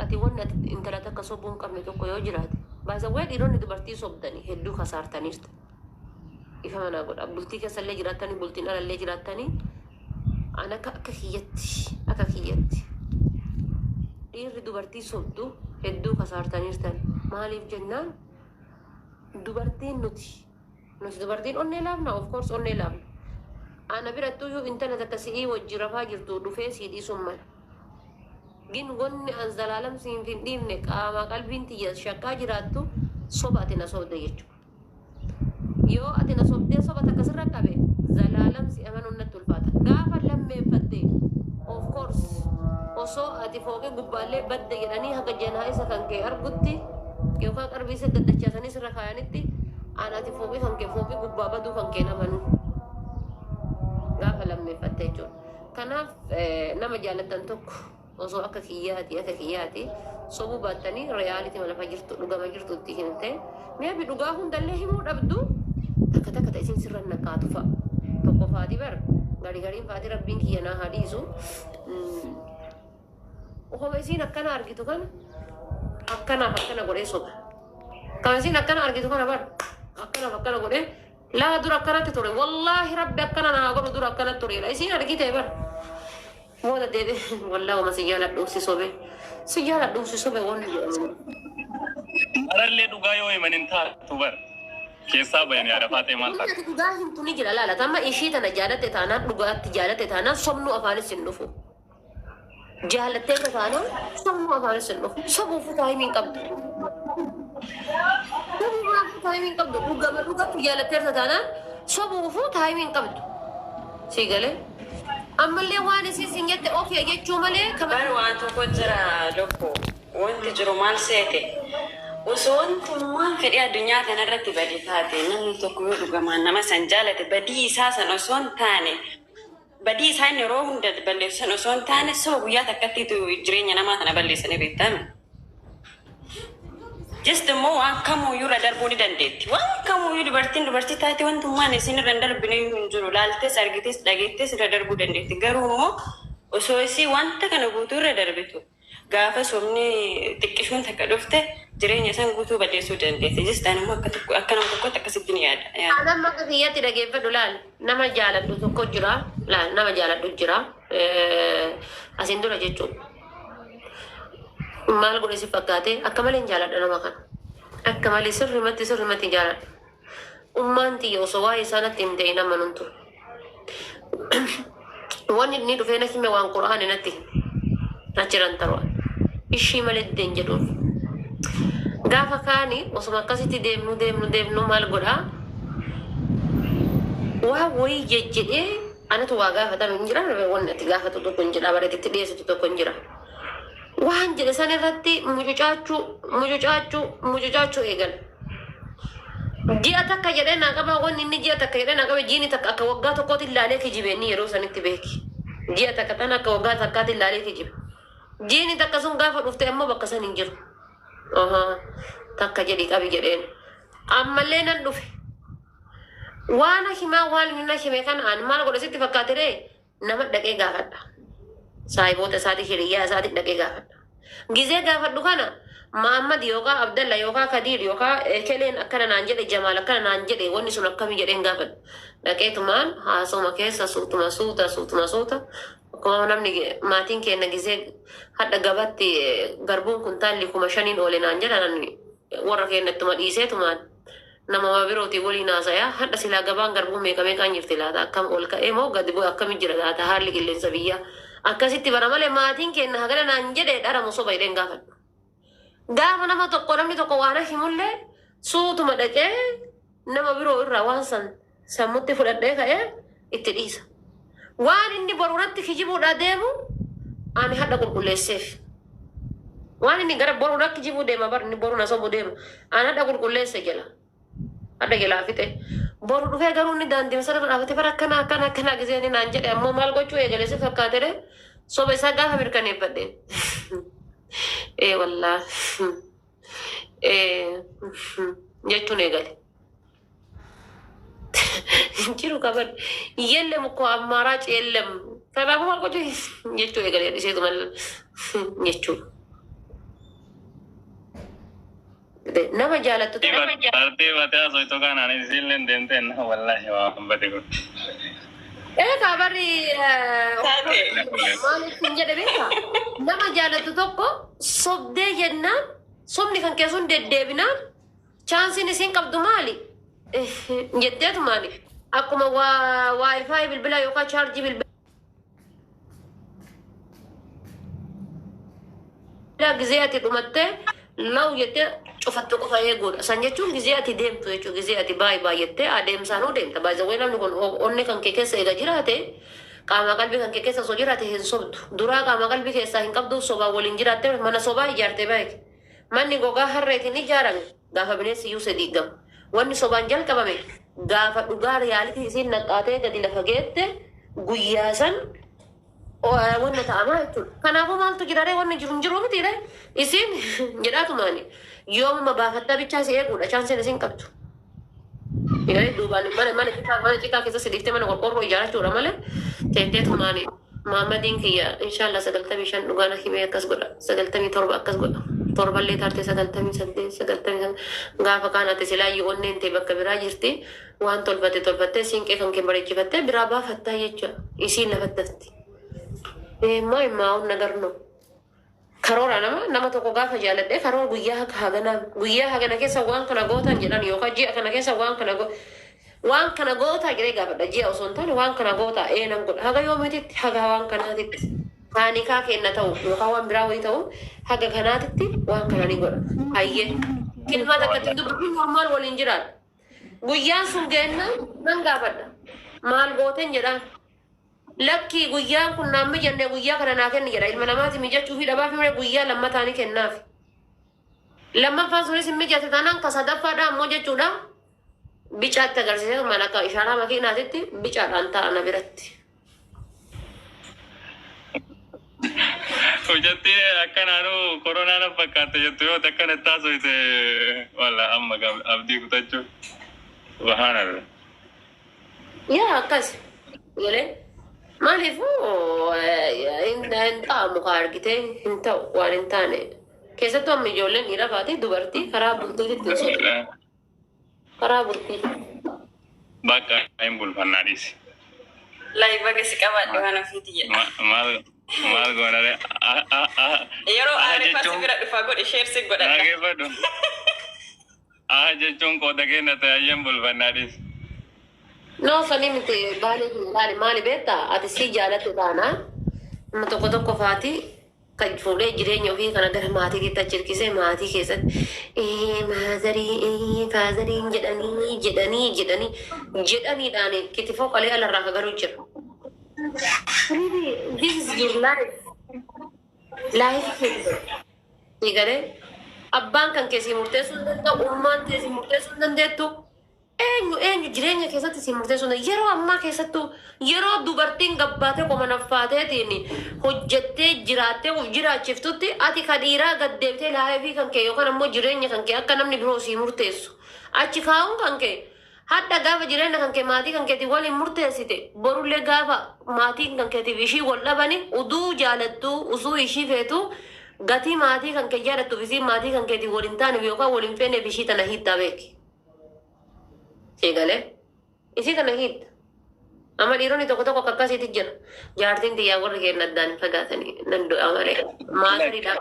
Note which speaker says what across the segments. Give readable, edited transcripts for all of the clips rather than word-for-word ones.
Speaker 1: ati wanna intala takka sobbuun qabne tokko yoo jiraate baasa wayi dhiironni dubartii sobdanii hedduu kasaartaniirta ifa manaa godha bultii keessallee jiraatanii bultiin alallee jiraatanii an akka kiyyatti dhiirri dubartii sobdu hedduu kasaartaniirtan maaliif jennaan dubartiin nuti dubartiin onnee laafna of course onnee laafna ana birattuu yoo intala takka si'ii wajji rafaa jirtu dhufee sii dhiisuun mala gin gonni an zalaalam siin fin dhiifne qaama qalbiin tiyya shakkaa jiraattu soba ati na sobde jechuudha yoo ati na sobdee soba takka sirra qabe zalaalam si amanuun natti ulfaata gaafa lammeeffatte of course osoo ati fooqee gubbaallee badde jedhanii haga janaa isa kan kee argutti yookaan qarbii isa daddachaasanii sirra kaayanitti ana ati fooqee kan kee fooqee gubbaa baduu kan kee namanu gaafa lammeeffatte jechuudha kanaaf nama jaalatan tokko osoo akka kiyyaati sobuu baattanii reyaalitii malafa jirtu dhugama jirtutti himte mi'a dhugaa hundallee himuu dhabdu takka ta isin sirran naqaatu fa'a tokko faati bar gariin faati rabbiin kiyya naa hadiisu homa isin akkana argitu kana akkana godhee soba kan isin akkana argitu kana bar akkana godhee laa dura akkanatti ture wallaahi rabbi akkana naa godhu dura akkanatti ture isin argite bar مودا ديدي والله وما سيجالة دوسي صوبي وانا
Speaker 2: أرى اللي دوغايو من انتهى توبر كيسا بيان يا رفاتي مالك
Speaker 1: دوغاهم توني جلا لا تاما إشي تانا جالة تانا دوغات جالة تانا صمنو أفاني سنفو جالة تانا صمنو أفاني سنفو صبو فتاي من قبل دوغا جالة تانا صبو فتاي من قبل سيقالي أما اللي وانا سيسنجت أوكي أجتشو مالي
Speaker 3: كمان وانتو كجرا لوكو وانت جرو مال سيتي وسوانتو ما في الدنيا تنرتي بدي فاتي نمو تكويو لغمان نما سنجالة بدي إساسا نسوان تاني بدي إساسا نروهن داد بلي سنسوان تاني سو وياتا كتيتو جرين نما تنبلي سنبيتام just mo waan kamu yura darbuni dandeetti waan kamu yuri dubartii taate wantu maan isin irra darbine hinjiru laaltes argites dhageettes irra darbuu dandeetti garuu immoo osoo isii wanta kana guutuu irra darbitu gaafa somni xiqqishuun takka dhufte jireenya san guutuu balleessuu dandeetti just ani immoo akka nama tokkotti akkasitti ni yaada
Speaker 1: nama akka kiyyatti dhageeffadhu laal nama jaaladhu tokko jira laal nama jaaladhu jira asin dura jechuudha maal godhe si fakkaate akka malee hin jaaladha nama kana akka malee sirrimatti jaaladha ummaan tiyya osoo waa'ee isaanatti hin ta'in amanuntu wanni inni dhufee na hime waan qura'aani natti achiran tarwa ishii malee deen jedhuuf gaafa kaani osoma akkasitti deemnu maal godhaa waa wayii jejjedhee anatu waa gaafatame hin jira wanni ati gaafatu tokko hin jira bareetitti dhiyeessitu tokko hin jira waan jedhe san irratti mucucaachuu eegal ji'a takka jedhee naa qaba wanni inni ji'a takka jedhee naa qaba jiini takka akka waggaa tokkootti ilaalee kijibeenni yeroo sanitti beeki ji'a takka tan akka waggaa takkaatti ilaalee kijibe jiini takka sun gaafa dhufte ammoo bakka san hin jiru takka jedhi qabi jedheen ammallee nan dhufe waan himaa waan inni na hime kan aan maal godhe sitti fakkaatiree nama dhaqee gaafadha saahiboota isaati hiriyyaa isaati dhaqee gaafadha gizee gaafadhu kana Muhammad yookaan Abdalla yookaan Kadir yookaan Keleen akkana naan jedhe Jamaal akkana naan jedhe wanni sun akkamii jedheen gaafadhu dhaqeetumaan haasoma keessa suutuma suuta akkuma namni maatiin keenya gizee hadha gabatti garbuun kun taalli 5,000 oole naan jedhan warra keenyattuma dhiiseetumaan nama birooti waliin haasayaa hadha silaa gabaan garbuu meeqaan jirti laata akkam ol ka'ee moo gadi bu'e akkamii jira laata haalli qilleensa biyyaa akkasitti bara malee maatiin keenya hagana naan jedhe dharamu soba jedheen gaafadhu gaafa namni tokko waan himullee suutuma dhaqee nama biroo irraa waan san sammutti fudhadhee ka'ee itti dhiisa waan inni boruuratti kijibuudha deemu ani hadha qulqulleesseef waan inni gara boruuratti kijibuu deema bar inni boruuna sobu deemu ani hadha qulqulleesse jala hadha jalaa fixe boru dhufee garuu inni daandii masarra dhaabate bara akkana gisee naan jedhe ammoo maal gochuu eegale si fakkaate soba isaa gaafa mirkaneeffadhe wallah jechuun eegale jiru kabar yellem ko ammaaraach yellem kanaafuu maal gochuu jechuu eegale dhiseetu mal jechuu nama jaalattu
Speaker 2: Artii baatee asoo itoo kanaan isilleen deemtee na wallaahi waan bade kun.
Speaker 1: Kabarri maaliif hin jedhe beekaa nama jaalattu tokko sobdee jennaan sobni kan keessuun deddeebinaan chaansiin isiin qabdu maali jetteetu maali akkuma waayifaayi bilbila yookaan chaarjii bilbila gizee ati dhumattee law jettee cufattu qofa eeguudha. San jechuun gizee ati deemtu jechuudha. Gizee ati baay'eettee adeemsaanuu deemta. Baay'ee namni kun onni kan kee keessa eega jiraate qaama qalbii kan kee keessa osoo jiraate hin sobdu. Duraa qaama qalbii keessaa hin qabdu sobaa waliin jiraatte mana sobaa ijaarte baay'ee. Manni gogaa harreetiin ijaarame gaafa bineensi iyyuu sadii gamu. Wanni sobaan jalqabame gaafa dhugaa riyaalitii isiin naqaatee gadi lafa geette guyyaa san wanna ta'amaa jechuudha. Kanaafuu maaltu jiraaree wanni jiru hin jiru mitiire isiin jedhaatu maali yoomuma baafattaa bichaa si eeguudha chaansiin isiin qabdu. Duubaan mana citaa keessa sidiiftee mana qorqorroo ijaarachuudha malee teetteetu maali Muhammadiin kiyya inshallah 95 dhugaana himee akkas godha 97 akkas godha. Torballee taarte 98 gaafa kaanaatti silaayyuu onneen ta'e bakka biraa jirti waan tolfattee siinqee kan kee bareechifattee biraa baafattaa jechuudha isiin lafattafti. Immaa nagarno karoora nama tokko gaafa jaaladhee karoora guyyaa hagana keessa waan kana gootan jedhan yookaan ji'a kana keessa waan kana gootaa jedhee gaafadha ji'a osoo hin taane waan kana gootaa eenan godha haga yoomititti haga waan kanaatitti paanikaa kenna ta'u yookaan waan biraa wayii ta'u haga kanaatitti waan kana ni godha hayyee kilmaa takkatti dubbiin normaal waliin jiraadha guyyaan sun geenna nan gaafadha maal gooten jedhaan lakki guyyaan kun naammi jennee guyyaa kana naa kenni jedha ilma namaati mijachuu fi dhabaa fi guyyaa lammataani kennaaf lammaffaan sunis hin mijate taanaan ka sadaffaadha ammoo jechuudha bicaatti agarsiisee maal akka ishaaraa makiinaatitti bicaadhaan ta'ana biratti.
Speaker 2: Hojjatti akkanaanuu koronaan fakkaata jettu yoo akkana taasifte walla amma abdii kutachuu bahaanarra.
Speaker 1: Yaa akkas galee maaliifuu hin ta'amu kaa argitee hin ta'u waan hin taane keessattuu amma ijoolleen dhiira baate dubartii karaa bultiititti hin socho'u. Karaa bultii.
Speaker 2: Bakka hin bulfannaadhis.
Speaker 3: Laayi baga si qabaadhe waan ofiiti jedha.
Speaker 2: Maal goonare
Speaker 3: yeroo aarifaasi bira dhufaa godhe sheersi godhadha.
Speaker 2: Dhageeffadhu. Jechuun qooda kenna ta'ayyeen bulfannaadhis.
Speaker 1: No sani miti maali beektaa ati si jaalatte taanaa nama tokko faati kan fuudhee jireenya ofii kana gara maatiitti achi hirkisee maatii keessatti faazariin jedhaniidhaan kitifoo qalee alarraa ka garuu jira. This is your life. Life. Egalee abbaan kan keessi murteessuu hin danda'u ummaan keessi murteessuu hin dandeettu. Eenyu jireenya keessatti si murteessuu hin yeroo ammaa keessattuu yeroo dubartiin gabbaatee qoma naffaateetiin hojjettee jiraattee of jiraachiftutti ati ka dhiiraa gad deebitee laayifii kan kee yookaan ammoo jireenya kan kee akka namni biroo si murteessu achi kaa'uun kan kee hadda gaafa jireenya kan kee maatii kan keetii waliin murteessite borullee gaafa maatiin kan keetiif ishii wal dhabani uduu jaalattuu usuu ishii feetu gatii maatii kan kee jaalattuuf isii maatii kan keetii waliin taaneef yookaan waliin feeneef ishii tana hiittaa beeki. Egalee isii kana hiitta. Amma dhiironni tokko akkasitti jira. Jaartiin xiyyaa warri keenya addaan fagaatanii nan du'a malee. Maatariidha.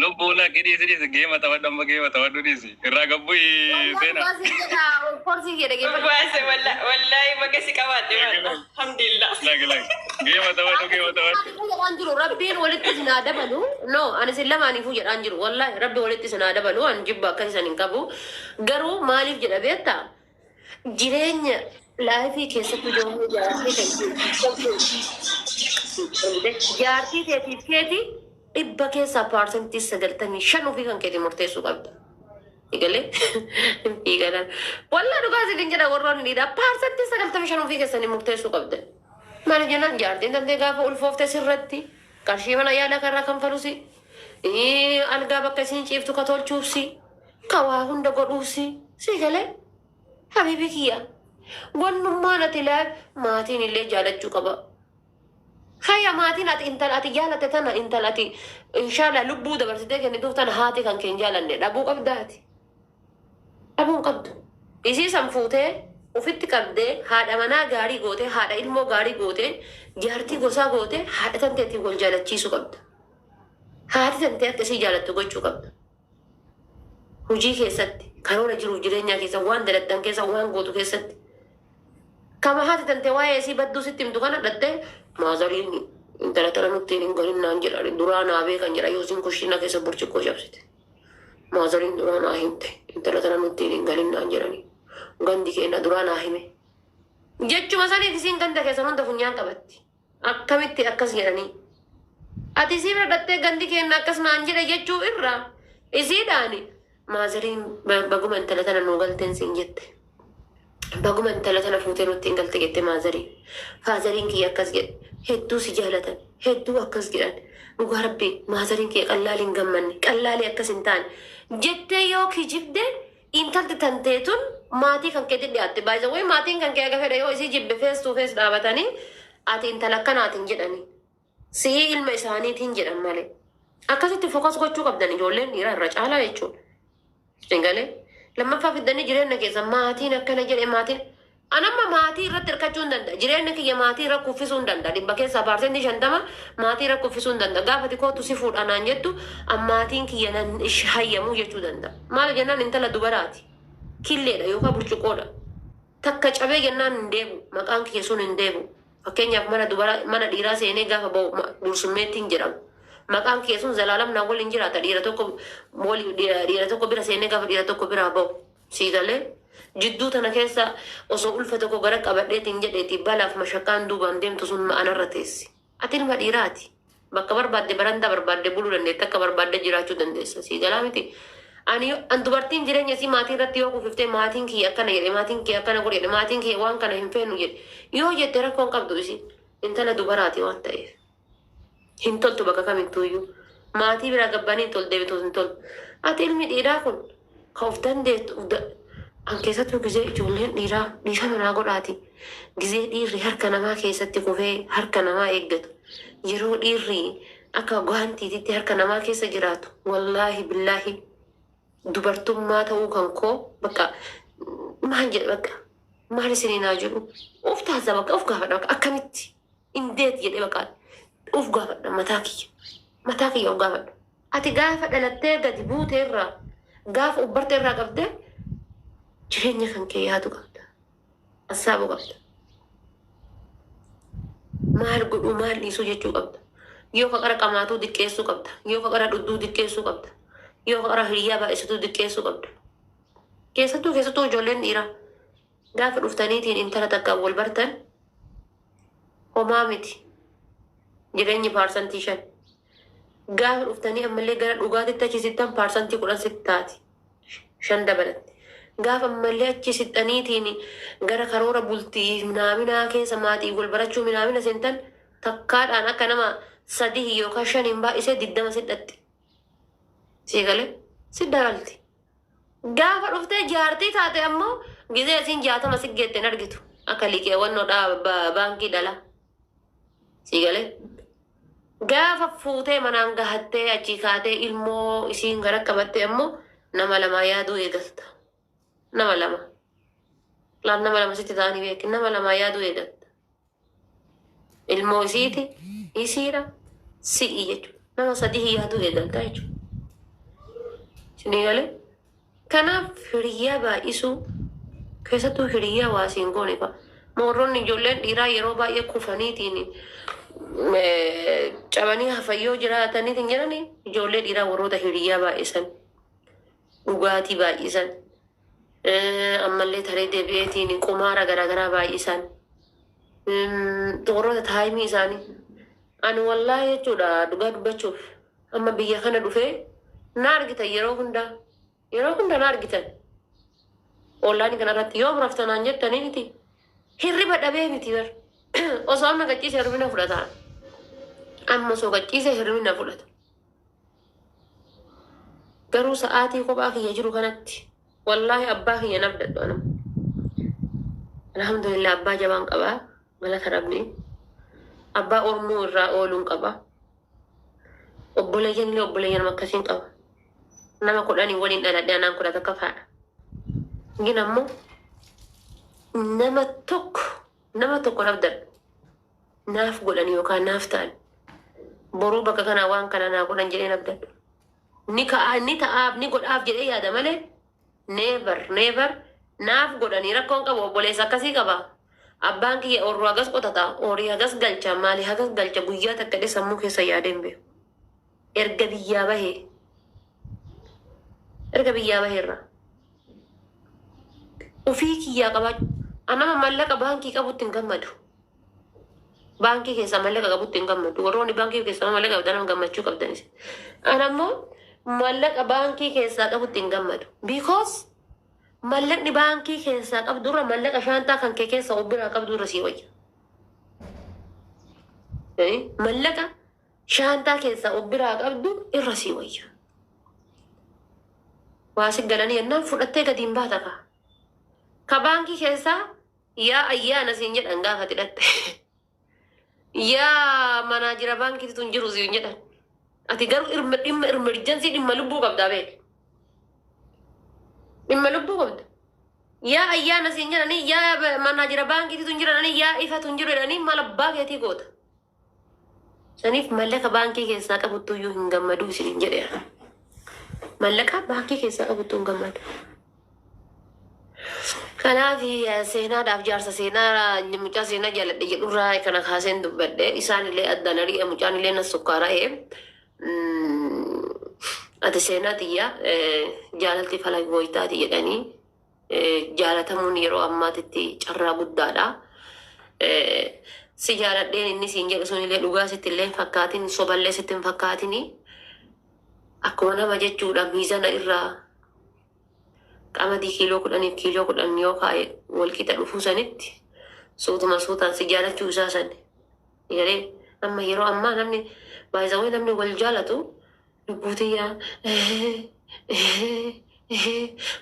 Speaker 2: Lubbuu lakkii dhiisi geema taphadhu amma geema taphadhu dhiisi. Irraa gabbuu seena.
Speaker 1: Forsii jedha geema.
Speaker 3: Baase wallaahi baga si qabaadhe alhamdulillah.
Speaker 2: Geema taphadhu.
Speaker 1: Jedhaan jiru rabbiin walitti sinaa dabalu. No ani sin lamaaniifuu jedhaan jiru. Wallaahi rabbi walitti sinaa dabalu. Ani jibba akkasisan hin qabu. Garuu maaliif jedha beektaa? Jireenya laayifii keessatti ijoollee jaartii teetiif keeti dhibba keessaa paarsentii 95 ofii kan keetii murteessuu qabda. Egalee egalan wallaa dhugaa isin jedha warroonni dhiiraa paarsentii 95 ofii keessanii murteessuu qabda. Maal jennaan jaartiin dandee gaafa ulfoofte sirratti qarshii mana yaala karraa kan falusi algaa bakka isin ciiftu ka tolchuufsi kawaa hunda godhuusi si galee. Habibi kiyya wannummaan ati laal maatiin illee jaalachuu qaba. Hayya maatiin ati intala ati jaalatte tana intala ati inshallah lubbuu dabarsitee kennituuf tana haati kan keen jaalanne dhabuu qabdaati. Dhabuun qabdu. Isii san fuutee ofitti qabdee haadha manaa gaarii gootee haadha ilmoo gaarii gootee jaartii gosaa gootee haadha tanteetiin wal jaalachiisuu qabda. Haati tantee akkasii jaalattu gochuu qabda. Hojii keessatti karoora jiruuf jireenyaa keessa waan daladdan keessa waan gootu keessatti. Kama haati tantee waa'ee isii badduu sitti himtu kana dhattee maazariin intala tana nutti hin galinnaan jedha duraa naa beekan jedha yoo isin kushina keessa burcuqqoo cabsite. Maazariin duraa naa himte intala tana nutti hin galinnaan jedhani. Gandi keenya duraa naa hime. Jechuma saniif isiin ganda keessa hunda funyaan qabatti. Akkamitti akkas jedhanii. Ati isii bira dhattee gandi keenya akkas naan jedhe jechuu irraa isiidhaani. Maazariin baguma intala tana nuu galteen siin jette. Baguma intala tana fuutee nutti hin galte jette maazariin. Faazariin kiyya akkas jedhe. Hedduu si jaalatan. Hedduu akkas jedhan. Dhugaa rabbii maazariin kiyya qallaali hin gammanne. Qallaali akkas hin taane. Jettee yoo kijibde intalti tanteetun maatii kan keetti dhiyaatte. Baay'isa wayi maatiin kan kee aga fedhe yoo isii jibbe fees tuu fees dhaabatanii ati intala akkanaatiin jedhanii. Sii ilma isaaniitiin jedhan malee. Akkasitti fokas gochuu qabdan ijoolleen dhiiraa irra caalaa jechuudha. Singalee lammaffaa fiddanii jireenya keessa maatiin akkana jedhe maatiin anamma maatii irratti hirkachuu hin danda'a. Jireenya kiyya maatii irra kuffisuu hin danda'a. Dhibba keessaa paarsentii 50 maatii irra kuffisuu hin danda'a. Gaafati kootu si fuudhanaan jettu maatiin kiyya nan hayyamuu jechuu danda'a. Maal jennaan intala dubaraati. Killeedha yookaan burcuqqoodha. Takka cabee jennaan hin deebu. Maqaan kiyya sun hin deebu. Fakkeenyaaf mana dhiiraa seenee gaafa ba'u dursummeettiin jedhamu. Maqaan kiyya sun zalaalam naa waliin jiraata. Dhiira tokko bira seenee gaafa dhiira tokko biraa ba'u. Siigalee jidduu tana keessa osoo ulfa tokko gara qabadheetiin jedheeti balaaf mashakkaan duubaan deemtu sun ma'anarra teessi. Ati ilma dhiiraati. Bakka barbaadde barandaa barbaadde buluu dandeessa. Akka barbaadde jiraachuu dandeessa. Siigalaa miti. An dubartiin jireenya isii maatii irratti yoo kufiftee maatiin kiyya akkana jedhe maatiin kiyya akkana godhe jedhe maatiin kiyya waan kana hin feenu jedhe yoo jette rakkoon qabdu isi intala dubaraati waan ta'eef. Hin toltu bakka kamittuuyyuu maatii bira gabbanii hin tol deebitu hin toltu. Ati ilmi dhiiraa kun kan of dandeettu an keessattuu gizee ijoolleen dhiira manaa godhaati. Gizee dhiirri harka namaa keessatti kufee harka namaa eeggatu. Yeroo dhiirri akka gaantiititti harka namaa keessa jiraatu wallaahi billaahi. Dubartummaa ta'uu kan koo bakka maal jedhe bakka maal isinii naa jedhu of taasisaa bakka of gaafadha bakka akkamitti indeet jedhe bakka of gaafadha mataa kiyya of gaafadha. Ati gaafa dhalattee gadi buutee irraa gaafa ubbartee irraa qabdee jireenya kan kee yaadu qabda. Assaabuu qabda. Maal godhuu maal dhiisuu jechuu qabda. Yoo ka qara qamaatuu diqqeessuu qabda. Yoo ka qara dhudduu diqqeessuu qabda. Yoo qara hiriyaa baay'isituu diqqeessuu qabda. Keessattuu ijoolleen dhiiraa gaafa dhuftaniitiin intala takkaan wal bartan homaa miti. Jireenyi paarsantii 5. Gaafa dhuftanii ammallee gara dhugaatitti achi sittan paarsantii 10 sitti taati. 5 dabalatti. Gaafa ammallee achi sittaniitiin gara karoora bultii minaaminaa keessa maatii wal barachuu minaamina seentan takkaadhaan akka nama 3 yookaan 5 baay'isee 20 sidhatti. Siigalee siddagalti. Gaafa dhuftee jaartii taate ammoo gizee isin 60 siggeetten argitu. Akka liqeewwannoodhaa baankii dhala. Siigalee. Gaafa fuutee manaan gahattee achi kaatee ilmoo isiin gara qabattee ammoo nama lama yaaduu eegalta. Nama lama sitti ta'anii beekin nama lama yaaduu eegalta. Ilmoo isiiti isiidha si'i jechuudha. Nama 3 yaaduu eegalta jechuudha. Sinigale kanaaf hiriyaa baay'isuu keessattuu hiriyaa waasiin goone fa'a. Moorroonni ijoolleen dhiiraa yeroo baay'ee kufaniitiin cabanii hafayyoo jiraataniitiin jedhanii ijoollee dhiiraa warroota hiriyaa baay'isan dhugaatii baay'isan ammallee taree deebi'eetiin qumaara garaagaraa baay'isan warroota taayimii isaanii ani wallaahi jechuudha dhugaa dubbachuuf amma biyya kana dhufee na argitan yeroo hunda na argitan ollaani kanarratti yoo muraftanaan jettanii miti hirriba dhabee miti bar osoo amma gachiise hirribina fudhata amma osoo gachiise hirribina fudhata garuu sa'aatii kophaa kiyya jiru kanatti wallaahi abbaa kiyya nabdadhu anam alhamdulillah abbaa jabaan qabaa galata rabbii abbaa ormuu irraa ooluun qabaa obboleeyyan akkasiin qaba. Nama 10 waliin dhaladhee anaan 10 akka faadha. Gin ammoo nama tokko nabdan naaf godhan yookaan naaf ta'an boruu bakka kanaa waan kana naa godhan jedhee nabdan. Ni ta'aaf ni godhaaf jedhee yaada malee never naaf godhanii rakkoon qabu obboleessa akkasii qaba. Abbaan kiyya orru hagas qotata horii hagas galcha maali hagas galcha guyyaa takka dhe sammuu keessa yaadeen beeku. Erga biyyaa baheerra ofii kiyyaa qabaachuu anama mallaqa baankii qabutti hin gammadu. Baankii keessa mallaqa qabutti hin gammadu. Warroonni baankii keessa mallaqa qabdan gammachuu qabdanis. Anammoo mallaqa baankii keessaa qabutti hin gammadu. Because mallaqni baankii keessaa qabdurra mallaqa shaantaa kan kee keessa obbiraa qabdurra sii wayya. Mallaqa shaantaa keessaa obbiraa qabdu irra sii wayya. Waasi galanii yennaan fudhattee gadiin baata kaa. Ka baankii keessaa yaa ayyaana siin jedhan gaafa tidhatte. Yaa manaa jira baankii tun jiru siin jedhan. Ati garuu dhimma emerjensii dhimma lubbuu qabdaa beek. Dhimma lubbuu qabda. Yaa ayyaana siin jedhanii yaa manaa jira baankii tun jiranii yaa ifa tun jiru jedhanii maal abbaa keetii goota. Saniif mallaqa baankii keessaa qabuttu iyyuu hin gammaduu isin jedheera. Mallaqa baankii keessaa qabuttu hin gammadu. Kanaaf seenaadhaaf jaarsa seenaa mucaa seenaa jaaladhe jedhurraa kana kaaseen dubbadhe isaanillee addaan ari'e mucaanillee nas sukkaara'e ati seenaa tiyya jaalalti fala gooytaati jedhanii jaalatamuun yeroo ammaatitti carraa guddaadha. Si jaaladheen inni siin jedhu sunillee dhugaa sitti illee fakkaatin soballee sitti hin fakkaatini akkuma nama jechuudha miizana irraa qamadii kiiloo 10 yoo kaa'e walqixa dhufuu sanitti suutaan si jaalachuu isaa san yeree amma yeroo ammaa namni baay'isawee namni wal jaalatu lubbuutiyyaa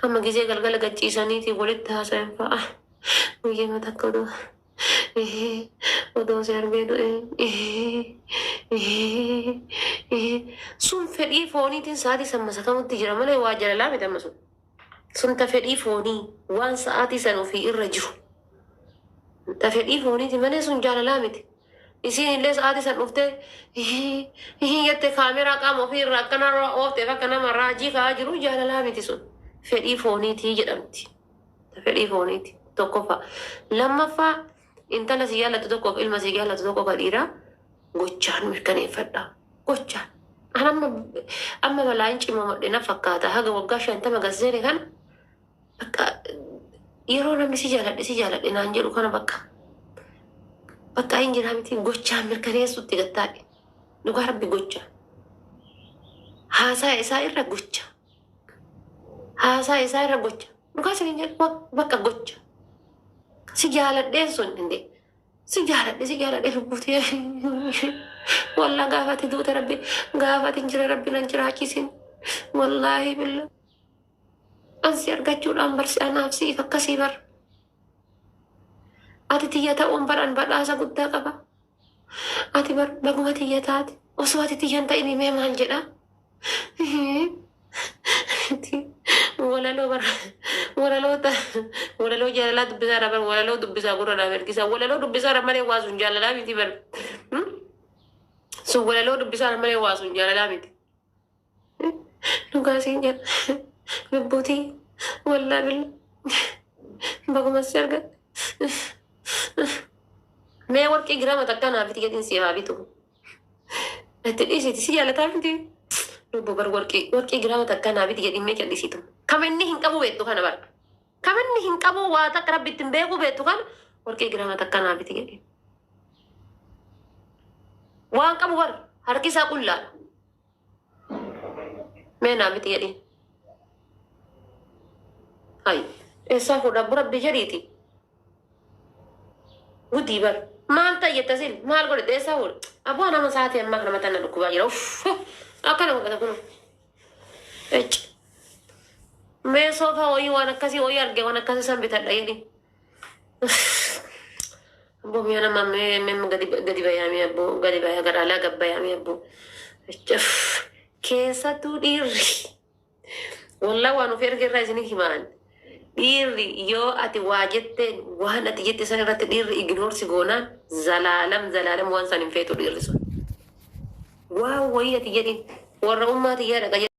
Speaker 1: amma gisee galgala gachiisaniiti walitti haasayan fa'a guyyama takka odoo si argee sun fedhii fooniitiin sa'aatii sammasa kamutti jira malee waa jalalaa miti amma sun ta fedhii foonii waan sa'aatii san ofii irra jiru. Ta fedhii fooniiti malee sun jaalalaa miti. Isiin illee sa'aatii san dhuftee jette kaameraa qaama ofii irraa akkanarraa oofteef akka nama raajii ka'aa jiru jaalalaa miti sun. Fedhii fooniitii jedhamti. Ta fedhii fooniiti tokkoffaa. Lammaffaa intala si jaallatu tokkoof ilma si jaallatu tokko ka dhiiraa gochaan mirkaneeffadha. Gochaan. Amma balaa hin cimoo madhina fakkaata haga waggaa 50 gazeere kana yeroo namni si jaaladhe naan jedhu kana bakka hin jiraa miti gochaan mirkaneessutti gattaadhe. Dhugaa rabbi gocha. Haasaa isaa irra gocha. Dhugaa sin jedhu bakka gocha. Si jaaladheen sun inde. Si jaaladhe lubbuutii. Wallah gaafati duuta rabbi gaafati jira rabbi nan jiraachisin. Wallaahi billah. Ansi argachuudhaan barsi anaaf siif akkasii bar. Ati tiyya ta'uun baran badhaasa guddaa qaba. Ati bar baguma tiyya taate osoo ati tiyyan ta'in himee maal jedha. Walaloo jaalalaa dubbisaadha bar walaloo dubbisaa gurradhaaf ergisaa walaloo dubbisaadha malee waa sun jaalalaa miti bar. Sun walaloo dubbisaadha malee waa sun jaalalaa miti. Dhugaasiin jedha. Lubbuutii wallaa billa baguma si argadhe. Mee warqii giraama takka naaf itti gadhiin siifaa bitu. Itti dhiisiiti si jaalataa miti. Lubbu bar warqii giraama takka naaf itti gadhiin mee cal'isiitu. Kama inni hin qabu beektu kana bar. Kama inni hin qabu waa takka rabbi ittiin beeku beektu kana warqii giraama takka naaf itti gadhiin. Waan qabu bar harki isaa qullaadha. Mee naaf itti gadhiin. Hai, esa fuudha rabbi jedhiiti. Gudii bar. Maal tayyetta sin? Maal godhe esa fuudha? Abbaa nama sa'aatii ammaa kana mataan na dhukkubaa jira. Akkana godhata kun. Mee soofaa wayii waan akkasii wayii arge waan akkasii san bitadha jedhi. Abboo mi'a nama mee gadi bayaamee abboo gadi bayaa garaalaa gabbayaamee abboo. Keessattuu dhiirri. Wallah waan of erga irraa isinii himaan. dhiirri yoo ati waa jette waan ati jette san irratti dhiirri ignoorsi goonaan zalaalam waan san hin feetu dhiirri sun. Waa wayii ati jedhin warra ummaati yaada